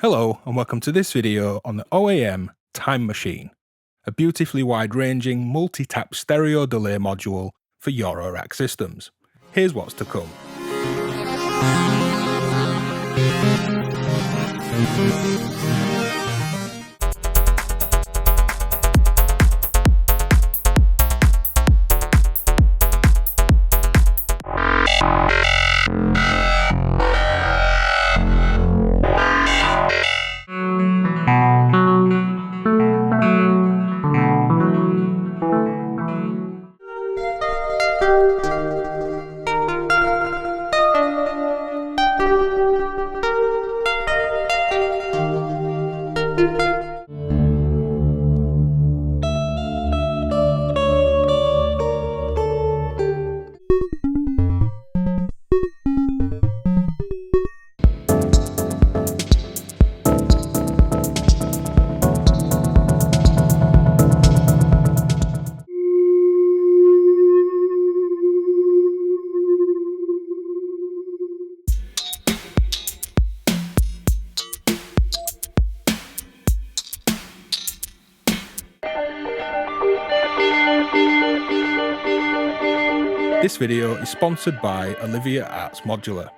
Hello and welcome to this video on the OAM Time Machine, a beautifully wide-ranging multi-tap stereo delay module for eurorack systems. Here's what's to come. This video is sponsored by Olivia Artz Modular.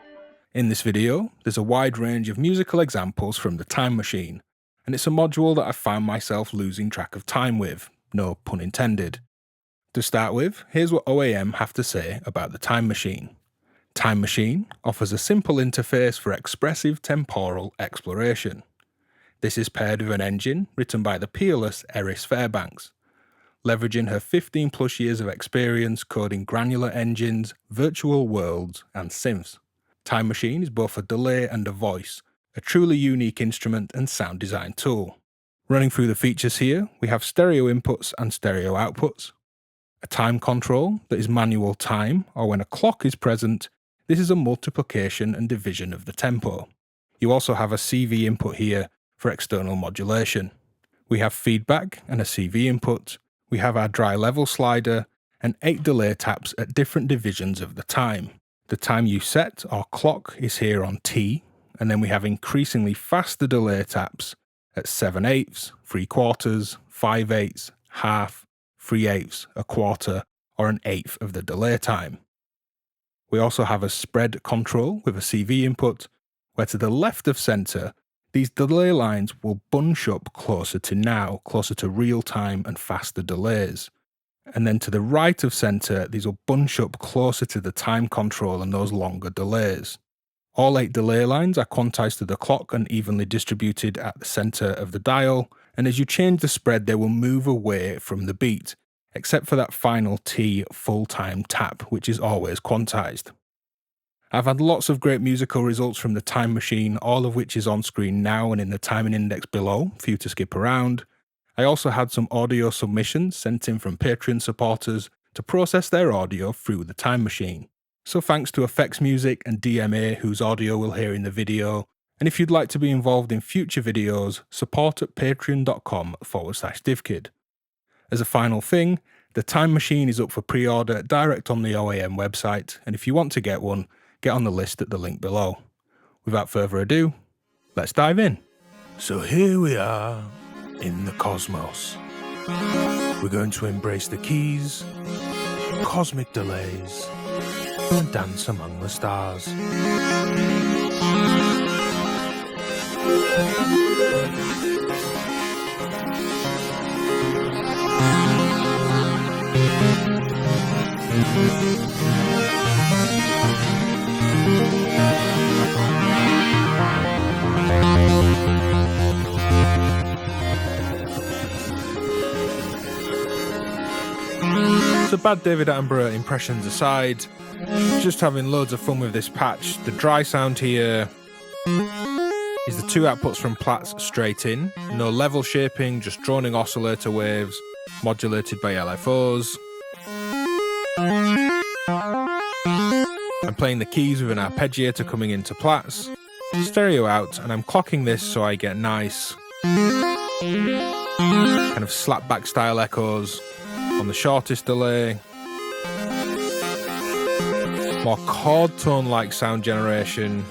In this video, there's a wide range of musical examples from the Time Machine, and it's a module that I found myself losing track of time with, no pun intended. To start with, here's what OAM have to say about the Time Machine. Time Machine offers a simple interface for expressive temporal exploration. This is paired with an engine written by the peerless Eris Fairbanks. Leveraging her 15 plus years of experience coding granular engines, virtual worlds, and synths. Time Machine is both a delay and a voice, a truly unique instrument and sound design tool. Running through the features here, we have stereo inputs and stereo outputs, a time control that is manual time, or when a clock is present, this is a multiplication and division of the tempo. You also have a CV input here for external modulation. We have feedback and a CV input. We have our dry level slider and 8 delay taps at different divisions of the time. The time you set or clock is here on T, and then we have increasingly faster delay taps at 7/8, 3/4, 5/8, half, 3/8, a quarter, or an eighth of the delay time. We also have a spread control with a CV input, where to the left of center, these delay lines will bunch up closer to now, closer to real time and faster delays. And then to the right of center, these will bunch up closer to the time control and those longer delays. All 8 delay lines are quantized to the clock and evenly distributed at the center of the dial, and as you change the spread, they will move away from the beat, except for that final T full time tap, which is always quantized. I've had lots of great musical results from the Time Machine, all of which is on screen now and in the timing index below for you to skip around. I also had some audio submissions sent in from Patreon supporters to process their audio through the Time Machine. So thanks to effiksmusic and DMA, whose audio we'll hear in the video. And if you'd like to be involved in future videos, support at patreon.com/DivKid. As a final thing, the Time Machine is up for pre-order direct on the OAM website, and if you want to get one, get on the list at the link below. Without further ado, let's dive in. So here we are in the cosmos. We're going to embrace the keys, cosmic delays, and dance among the stars. So bad David Attenborough impressions aside, just having loads of fun with this patch. The dry sound here is the 2 outputs from Platts straight in, no level shaping, just droning oscillator waves, modulated by LFOs. I'm playing the keys with an arpeggiator coming into Platts, stereo out, and I'm clocking this so I get nice kind of slapback style echoes on the shortest delay, more chord tone like sound generation,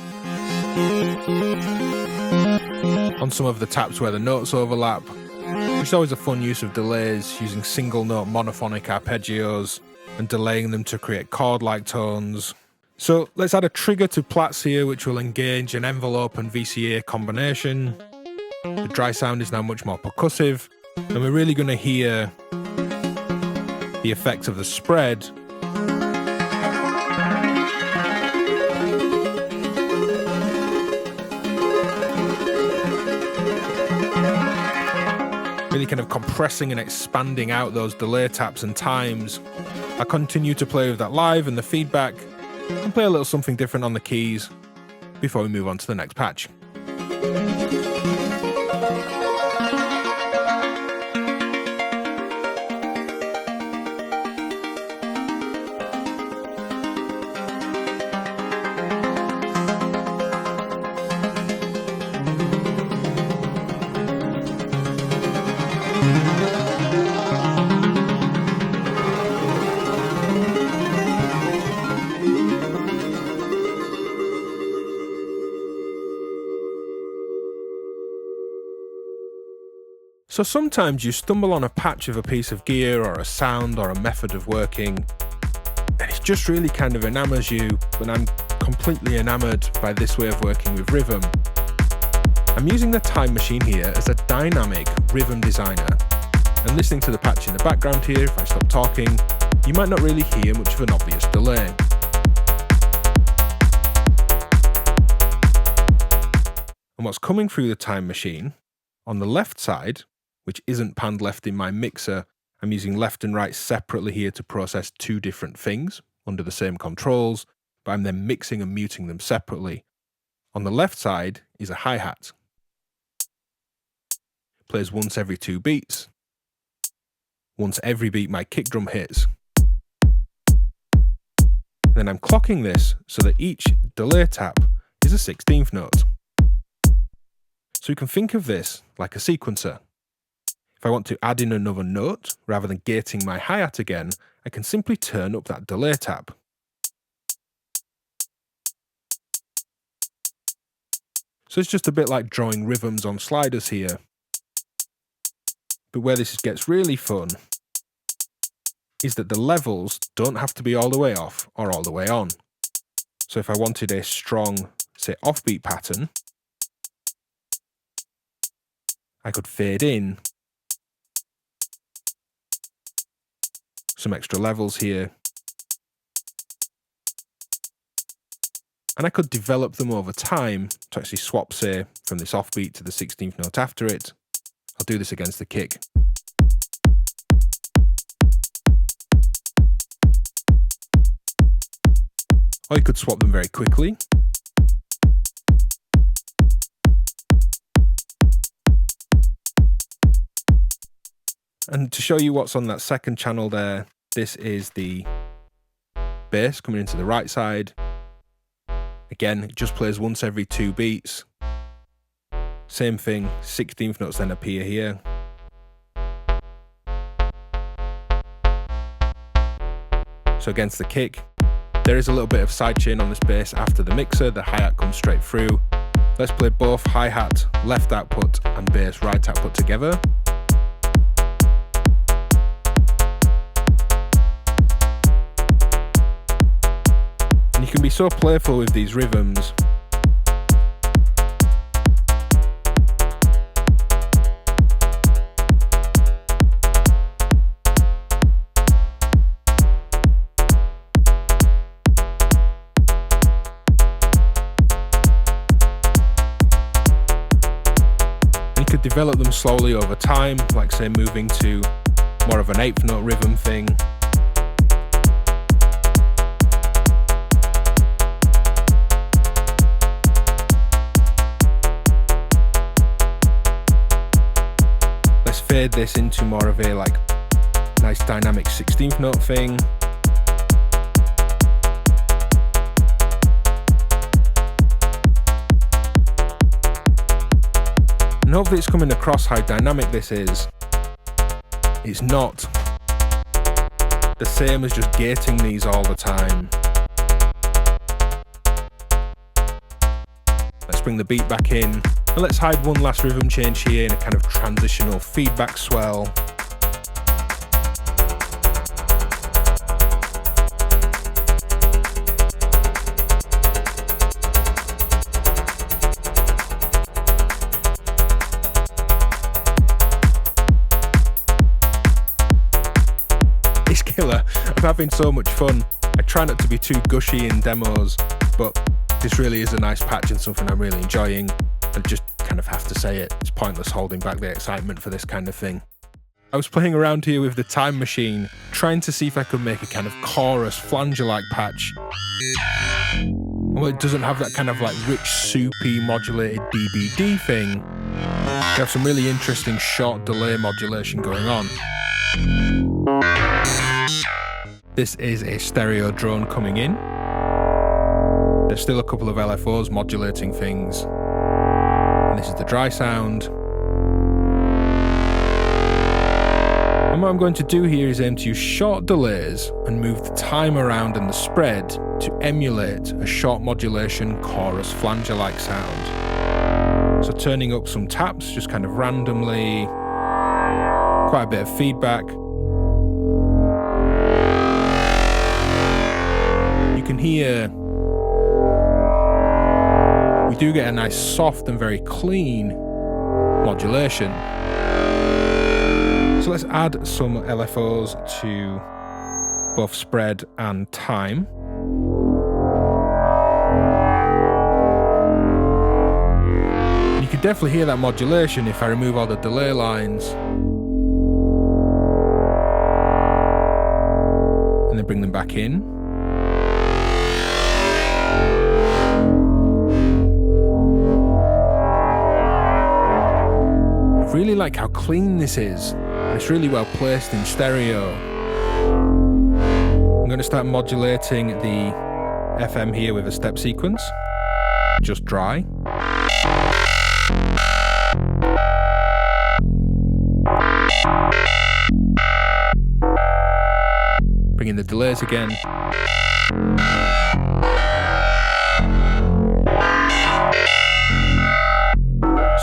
on some of the taps where the notes overlap, which is always a fun use of delays, using single note monophonic arpeggios and delaying them to create chord-like tones. So let's add a trigger to plats here, which will engage an envelope and VCA combination. The dry sound is now much more percussive, and we're really going to hear the effect of the spread. Really kind of compressing and expanding out those delay taps and times. I continue to play with that live and the feedback, and play a little something different on the keys before we move on to the next patch. So sometimes you stumble on a patch of a piece of gear or a sound or a method of working, and it just really kind of enamors you, and I'm completely enamored by this way of working with rhythm. I'm using the Time Machine here as a dynamic rhythm designer, and listening to the patch in the background here, if I stop talking, you might not really hear much of an obvious delay. And what's coming through the Time Machine, on the left side, which isn't panned left in my mixer, I'm using left and right separately here to process two different things under the same controls, but I'm then mixing and muting them separately. On the left side is a hi-hat. Plays once every 2 beats. Once every beat my kick drum hits. And then I'm clocking this so that each delay tap is a 16th note. So you can think of this like a sequencer. If I want to add in another note, rather than gating my hi-hat again, I can simply turn up that delay tap. So it's just a bit like drawing rhythms on sliders here. But where this gets really fun is that the levels don't have to be all the way off or all the way on. So if I wanted a strong, say, offbeat pattern, I could fade in some extra levels here, and I could develop them over time to actually swap, say, from this offbeat to the 16th note after it. I'll do this against the kick. Or you could swap them very quickly. And to show you what's on that second channel there, this is the bass coming into the right side. Again, it just plays once every 2 beats. Same thing, 16th notes then appear here. So against the kick, there is a little bit of sidechain on this bass after the mixer, the hi-hat comes straight through. Let's play both hi-hat, left output, and bass right output together. And you can be so playful with these rhythms. And you could develop them slowly over time, like say moving to more of an 8th note rhythm thing. Fade this into more of a like nice dynamic 16th note thing. And hopefully it's coming across how dynamic this is. It's not the same as just gating these all the time. Let's bring the beat back in. And let's hide one last rhythm change here in a kind of transitional feedback swell. It's killer. I'm having so much fun. I try not to be too gushy in demos, but this really is a nice patch and something I'm really enjoying. I just kind of have to say it. It's pointless holding back the excitement for this kind of thing. I was playing around here with the Time Machine, trying to see if I could make a kind of chorus flanger-like patch. Well, it doesn't have that kind of like rich, soupy, modulated DBD thing. You have some really interesting short delay modulation going on. This is a stereo drone coming in. There's still a couple of LFOs modulating things. And this is the dry sound. And what I'm going to do here is aim to use short delays and move the time around and the spread to emulate a short modulation chorus flanger-like sound. So turning up some taps just kind of randomly, quite a bit of feedback. You can hear we do get a nice soft and very clean modulation. So let's add some LFOs to both spread and time. You can definitely hear that modulation if I remove all the delay lines. And then bring them back in. I really like how clean this is. It's really well placed in stereo. I'm going to start modulating the FM here with a step sequence. Just dry. Bring in the delays again.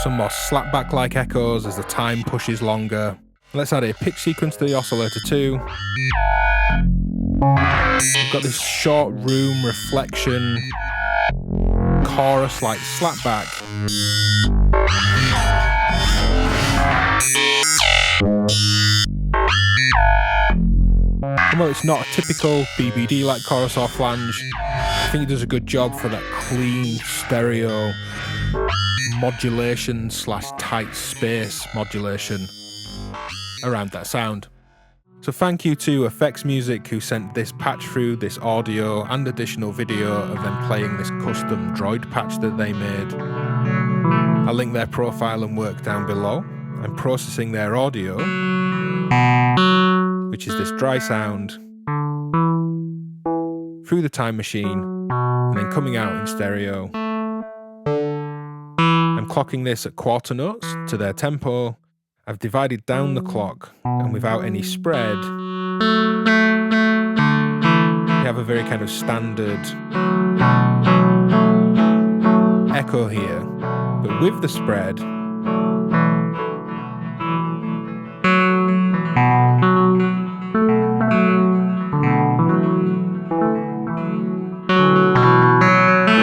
Some more slapback-like echoes as the time pushes longer. Let's add a pitch sequence to the oscillator too. We've got this short room reflection chorus-like slapback. And while it's not a typical BBD like chorus or flange, I think it does a good job for that clean stereo modulation / tight space modulation around that sound. So thank you to effiksmusic who sent this patch through, this audio and additional video of them playing this custom droid patch that they made. I'll link their profile and work down below. I'm processing their audio, which is this dry sound, through the Time Machine and then coming out in stereo. I'm clocking this at quarter notes to their tempo. I've divided down the clock, and without any spread, we have a very kind of standard echo here. But with the spread,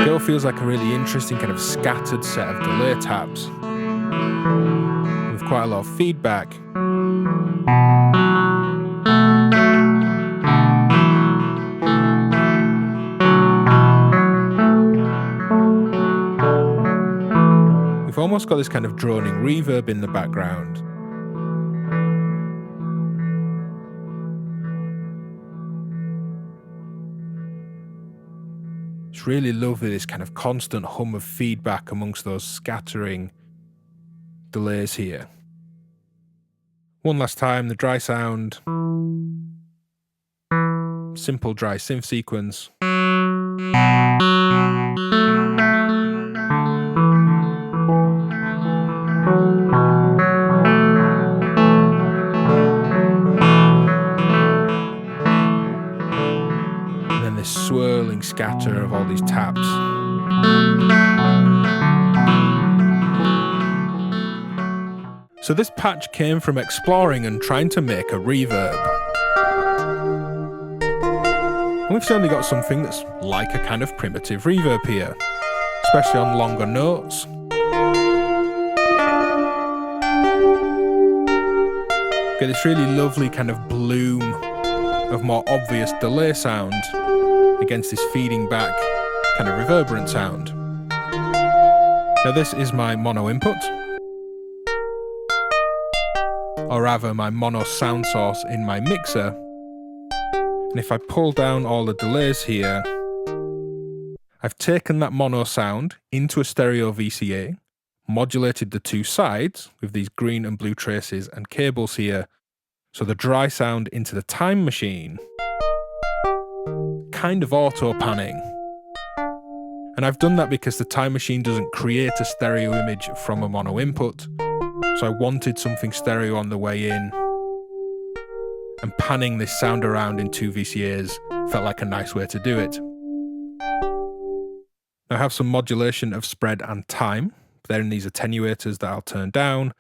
it all feels like a really interesting kind of scattered set of delay taps. Quite a lot of feedback. We've almost got this kind of droning reverb in the background. It's really lovely, this kind of constant hum of feedback amongst those scattering delays here. One last time, the dry sound. Simple dry synth sequence. And then this swirling scatter of all these taps. So this patch came from exploring and trying to make a reverb. And we've certainly got something that's like a kind of primitive reverb here, especially on longer notes. Get this really lovely kind of bloom of more obvious delay sound against this feeding back kind of reverberant sound. Now this is my mono input, or rather my mono sound source in my mixer. And if I pull down all the delays here, I've taken that mono sound into a stereo VCA, modulated the two sides with these green and blue traces and cables here, so the dry sound into the time machine, kind of auto panning. And I've done that because the time machine doesn't create a stereo image from a mono input, so I wanted something stereo on the way in, and panning this sound around in two VCAs felt like a nice way to do it. I have some modulation of spread and time. They're in these attenuators that I'll turn down,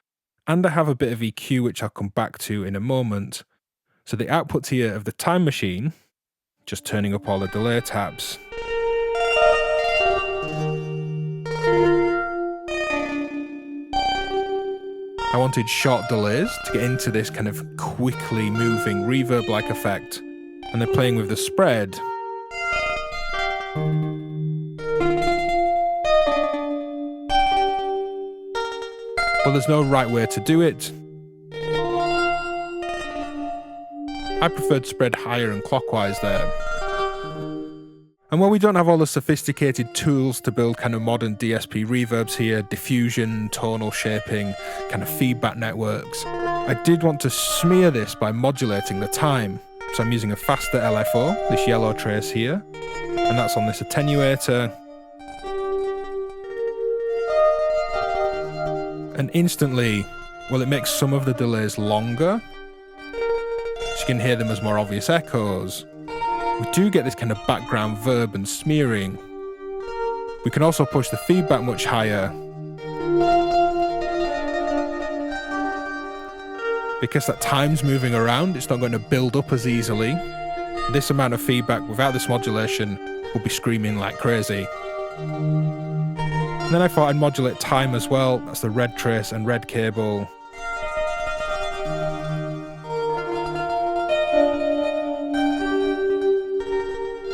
and I have a bit of EQ which I'll come back to in a moment. So the output here of the time machine, just turning up all the delay tabs. I wanted short delays to get into this kind of quickly moving reverb-like effect, and then playing with the spread. Well, there's no right way to do it. I preferred spread higher and clockwise there. And while we don't have all the sophisticated tools to build kind of modern DSP reverbs here, diffusion, tonal shaping, kind of feedback networks, I did want to smear this by modulating the time. So I'm using a faster LFO, this yellow trace here, and that's on this attenuator. And instantly, well, it makes some of the delays longer, so you can hear them as more obvious echoes. We do get this kind of background verb and smearing. We can also push the feedback much higher, because that time's moving around, it's not going to build up as easily. This amount of feedback without this modulation will be screaming like crazy. And then I thought I'd modulate time as well. That's the red trace and red cable.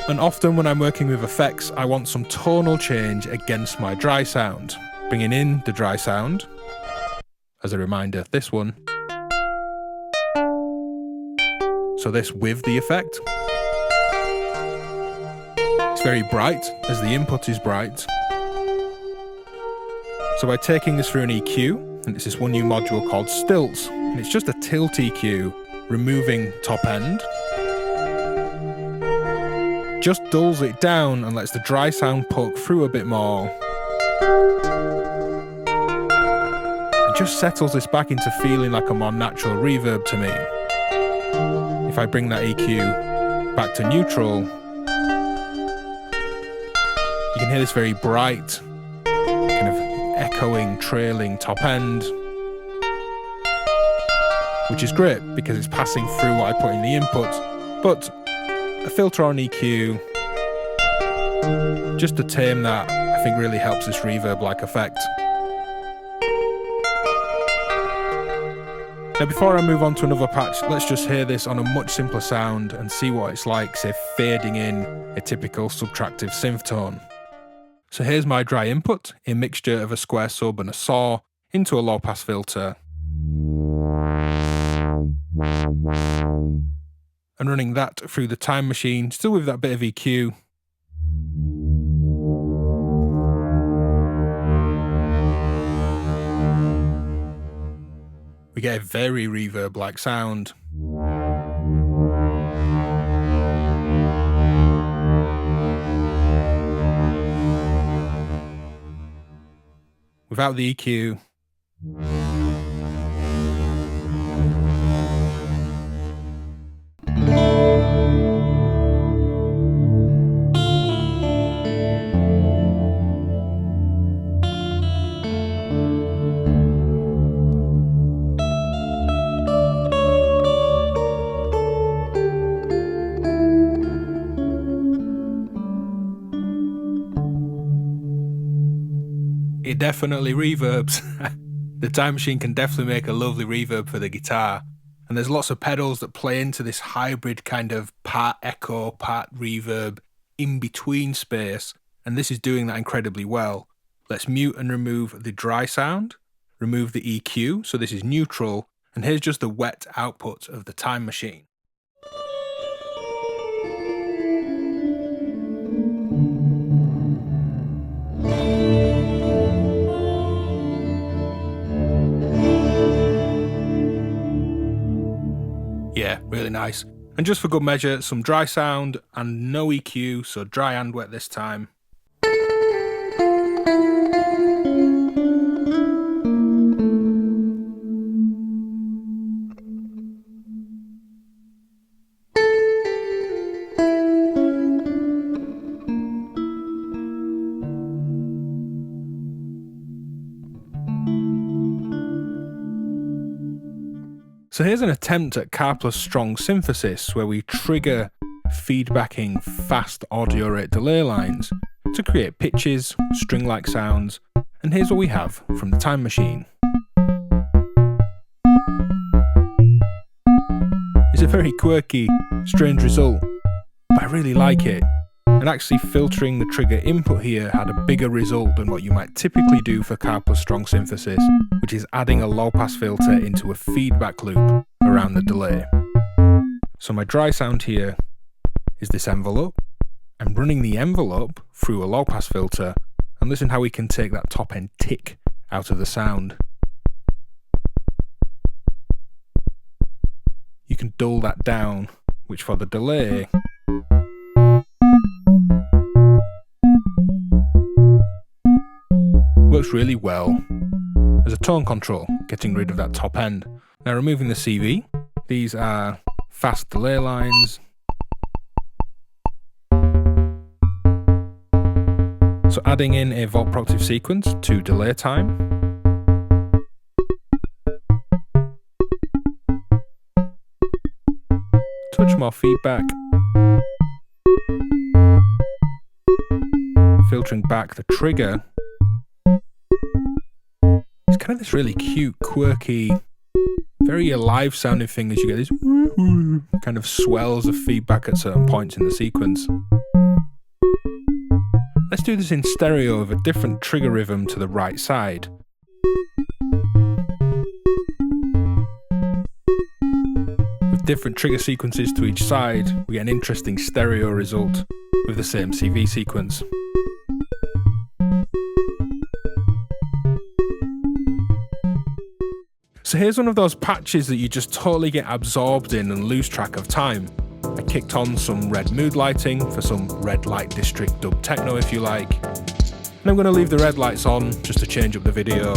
And often when I'm working with effects, I want some tonal change against my dry sound. Bringing in the dry sound. As a reminder, this one. So this with the effect. It's very bright, as the input is bright. So by taking this through an EQ, and it's this one new module called Stilts, and it's just a tilt EQ, removing top end. Just dulls it down and lets the dry sound poke through a bit more. It just settles this back into feeling like a more natural reverb to me. If I bring that EQ back to neutral, you can hear this very bright, kind of echoing, trailing top end, which is great because it's passing through what I put in the input, but a filter on EQ, just to tame that, I think really helps this reverb-like effect. Now before I move on to another patch, let's just hear this on a much simpler sound and see what it's like, say, fading in a typical subtractive synth tone. So here's my dry input, a mixture of a square sub and a saw, into a low-pass filter. And running that through the time machine, still with that bit of EQ. We get a very reverb-like sound. Without the EQ. it definitely reverbs. The Time Machine can definitely make a lovely reverb for the guitar, and there's lots of pedals that play into this hybrid kind of part echo, part reverb, in-between space, and this is doing that incredibly well. Let's mute and remove the dry sound, remove the EQ, so this is neutral, and here's just the wet output of the Time Machine. Yeah, really nice. And just for good measure, some dry sound and no EQ, so dry and wet this time. So here's an attempt at Karplus Wrong synthesis where we trigger feedbacking fast audio rate delay lines to create pitches, string-like sounds, and here's what we have from the Time Machine. It's a very quirky, strange result, but I really like it. And actually filtering the trigger input here had a bigger result than what you might typically do for Karplus Wrong synthesis, which is adding a low-pass filter into a feedback loop around the delay. So my dry sound here is this envelope. I'm running the envelope through a low-pass filter, and listen how we can take that top-end tick out of the sound. You can dull that down, which for the delay works really well as a tone control, getting rid of that top end. Now removing the CV, these are fast delay lines. So adding in a volt proactive sequence to delay time. Touch more feedback. Filtering back the trigger. It's kind of this really cute, quirky, very alive sounding thing as you get this kind of swells of feedback at certain points in the sequence. Let's do this in stereo with a different trigger rhythm to the right side. With different trigger sequences to each side, we get an interesting stereo result with the same CV sequence. So here's one of those patches that you just totally get absorbed in and lose track of time. I kicked on some red mood lighting for some red light district dub techno if you like. And I'm going to leave the red lights on just to change up the video.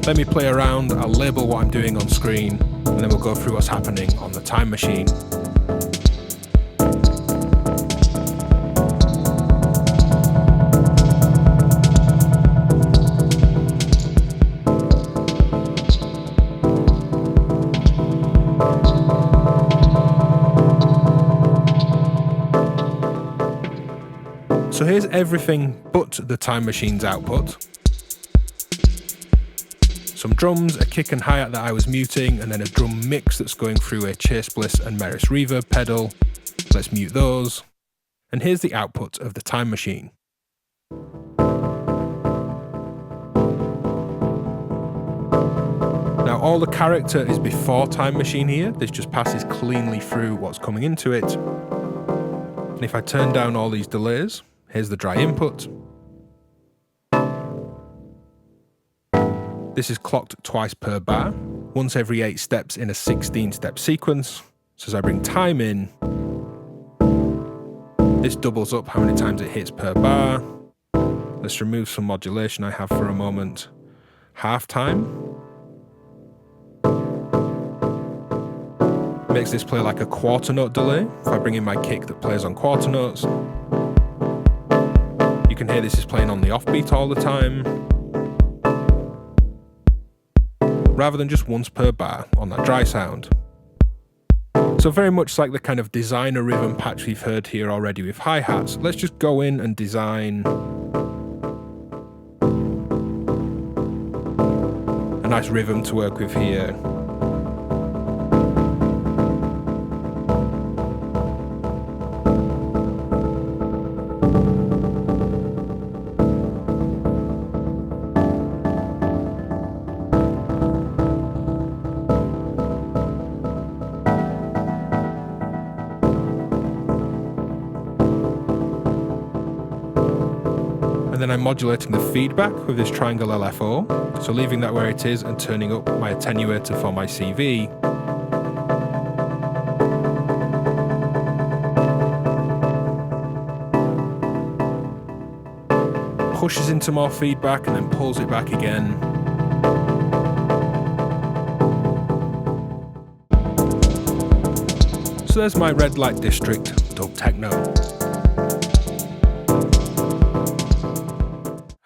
Let me play around, I'll label what I'm doing on screen, and then we'll go through what's happening on the Time Machine. So here's everything but the Time Machine's output. Some drums, a kick and hi-hat that I was muting, and then a drum mix that's going through a Chase Bliss and Meris reverb pedal. Let's mute those. And here's the output of the Time Machine. Now all the character is before Time Machine here. This just passes cleanly through what's coming into it. And if I turn down all these delays, here's the dry input. This is clocked twice per bar, once every 8 steps in a 16-step sequence. So as I bring time in, this doubles up how many times it hits per bar. Let's remove some modulation I have for a moment. Half time. Makes this play like a quarter note delay. If I bring in my kick that plays on quarter notes, you can hear this is playing on the offbeat all the time, rather than just once per bar on that dry sound. So very much like the kind of designer rhythm patch we've heard here already with hi-hats, let's just go in and design nice rhythm to work with here. And then I'm modulating the feedback with this triangle LFO, so leaving that where it is and turning up my attenuator for my CV. Pushes into more feedback and then pulls it back again. So there's my red light district, dub techno.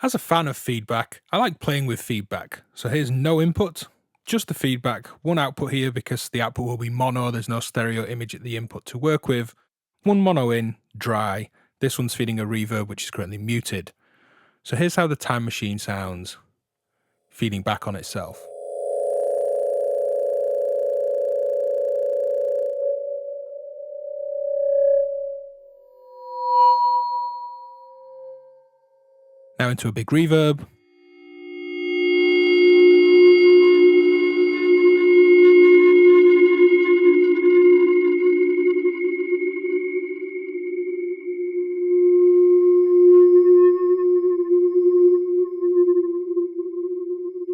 As a fan of feedback, I like playing with feedback. So here's no input, just the feedback, one output here because the output will be mono, there's no stereo image at the input to work with. One mono in, dry. This one's feeding a reverb which is currently muted. So here's how the time machine sounds, feeding back on itself. Now into a big reverb.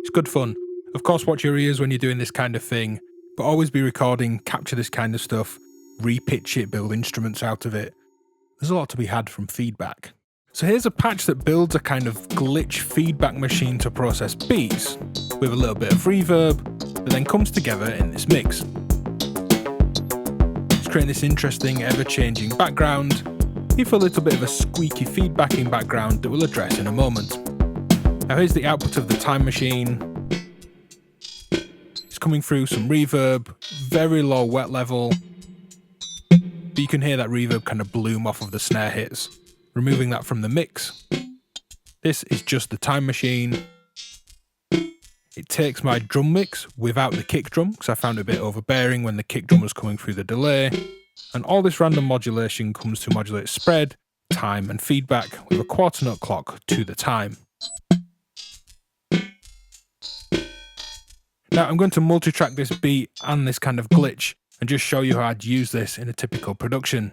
It's good fun. Of course, watch your ears when you're doing this kind of thing, but always be recording, capture this kind of stuff, repitch it, build instruments out of it. There's a lot to be had from feedback. So here's a patch that builds a kind of glitch feedback machine to process beats, with a little bit of reverb, that then comes together in this mix. It's creating this interesting, ever-changing background, with a little bit of a squeaky feedbacking background that we'll address in a moment. Now here's the output of the time machine. It's coming through some reverb, very low wet level, but you can hear that reverb kind of bloom off of the snare hits. Removing that from the mix. This is just the time machine. It takes my drum mix without the kick drum, because I found it a bit overbearing when the kick drum was coming through the delay. And all this random modulation comes to modulate spread, time and feedback with a quarter note clock to the time. Now I'm going to multi-track this beat and this kind of glitch and just show you how I'd use this in a typical production.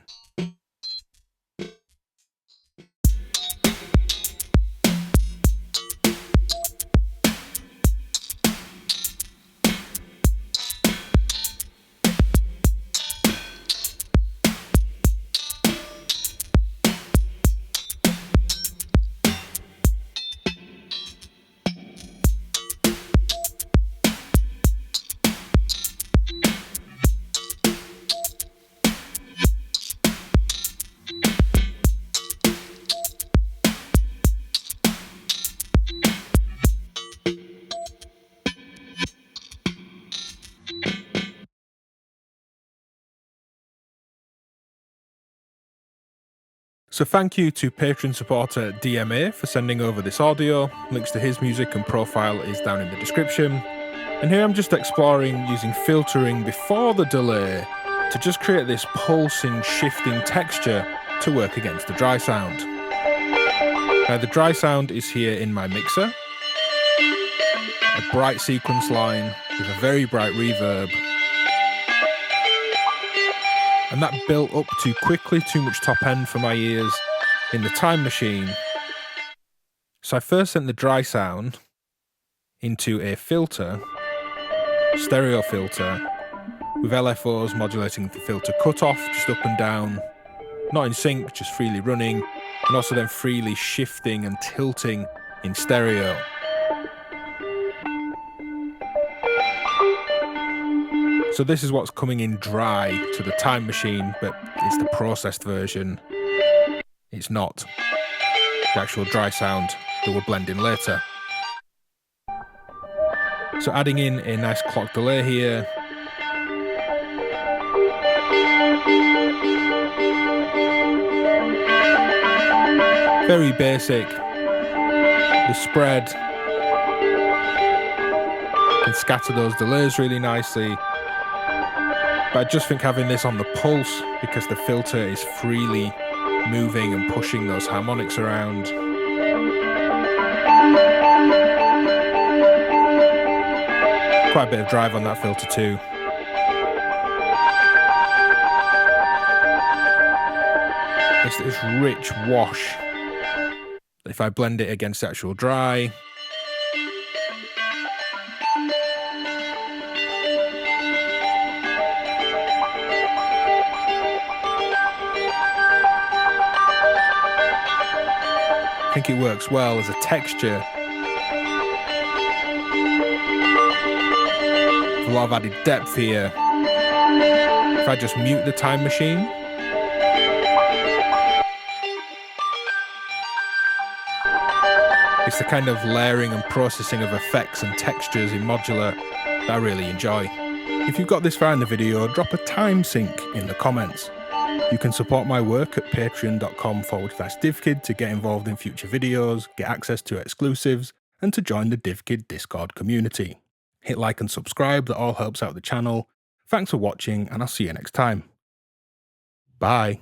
So thank you to Patreon supporter DMA for sending over this audio. Links to his music and profile is down in the description. And here I'm just exploring using filtering before the delay to just create this pulsing, shifting texture to work against the dry sound. Now the dry sound is here in my mixer. A bright sequence line with a very bright reverb. And that built up too quickly, too much top end for my ears in the time machine. So I first sent the dry sound into a filter, stereo filter, with LFOs modulating the filter cutoff, just up and down, not in sync, just freely running, and also then freely shifting and tilting in stereo. So this is what's coming in dry to the time machine, but it's the processed version. It's not the actual dry sound that will blend in later. So adding in a nice clock delay here. Very basic. The spread. Can scatter those delays really nicely. But I just think having this on the pulse, because the filter is freely moving and pushing those harmonics around. Quite a bit of drive on that filter too. It's this rich wash. If I blend it against the actual dry, I think it works well as a texture. There's a lot of added depth here. If I just mute the time machine, it's the kind of layering and processing of effects and textures in Modular that I really enjoy. If you've got this far in the video, drop a time sync in the comments. You can support my work at patreon.com/DivKid to get involved in future videos, get access to exclusives, and to join the DivKid Discord community. Hit like and subscribe, that all helps out the channel. Thanks for watching, and I'll see you next time. Bye.